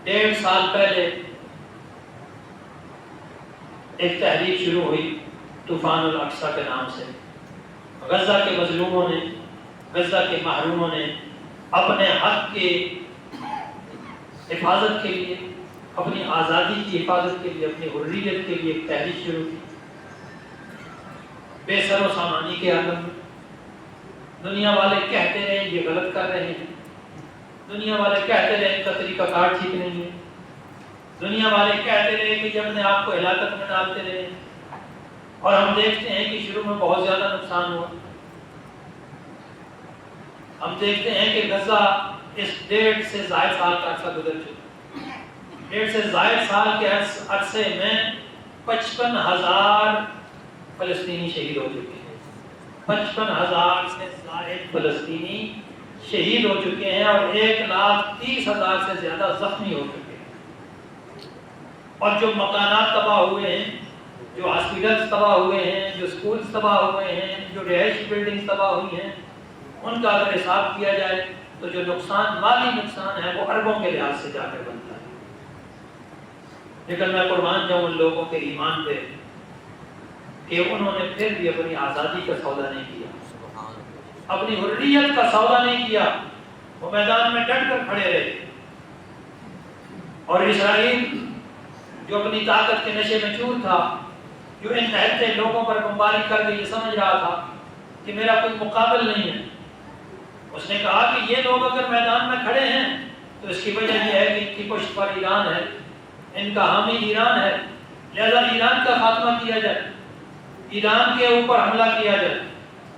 1.5 سال پہلے ایک تحریک شروع ہوئی طوفان الاقصی کے نام سے۔ غزہ کے مظلوموں نے، غزہ کے محروموں نے اپنے حق کے حفاظت کے لیے، اپنی آزادی کی حفاظت کے لیے، اپنی حریت کے لیے ایک تحریک شروع کی۔ بے سر و سامانی کے عالم میں دنیا والے کہتے رہے یہ غلط کر رہے ہیں، دنیا والے کہتے رہے ان کا طریقہ کار ٹھیک نہیں ہے، دنیا والے کہتے رہے کہ یہ اپنے آپ کو ہلاکت میں ڈالتے رہے، اور ہم دیکھتے ہیں کہ شروع میں بہت زیادہ نقصان ہوا۔ ہم دیکھتے ہیں کہ غزہ اس 1.5 سے زائد سال کا عرصہ گزر چکا، 1.5 سے زائد سال کے عرصے میں 55,000 فلسطینی شہید ہو چکے ہیں، 55,000 سے زائد فلسطینی شہید ہو چکے ہیں، اور 1,30,000 سے زیادہ زخمی ہو چکے ہیں۔ اور جو مکانات تباہ ہوئے ہیں، جو ہاسپٹلز تباہ ہوئے ہیں، جو سکولز تباہ ہوئے ہیں، جو رہائشی بلڈنگز تباہ ہوئی ہیں، ان کا اگر حساب کیا جائے تو جو نقصان، مالی نقصان ہے، وہ اربوں کے لحاظ سے جا کر بنتا ہے۔ لیکن میں قربان جاؤں ان لوگوں کے ایمان پہ کہ انہوں نے پھر بھی اپنی آزادی کا سودا نہیں کیا، اپنی حریت کا سودا نہیں کیا، وہ میدان میں ڈٹ کر کھڑے رہے۔ اور اسرائیل جو اپنی طاقت کے نشے میں چور تھا، جو ان نہتے لوگوں پر بمباری کر کے یہ سمجھ رہا تھا کہ میرا کوئی مقابل نہیں ہے، اس نے کہا کہ یہ لوگ اگر میدان میں کھڑے ہیں تو اس کی وجہ یہ ہے کہ ان کی پشت پر ایران ہے، ان کا حامی ایران ہے، لہذا ایران کا خاتمہ کیا جائے، ایران کے اوپر حملہ کیا جائے۔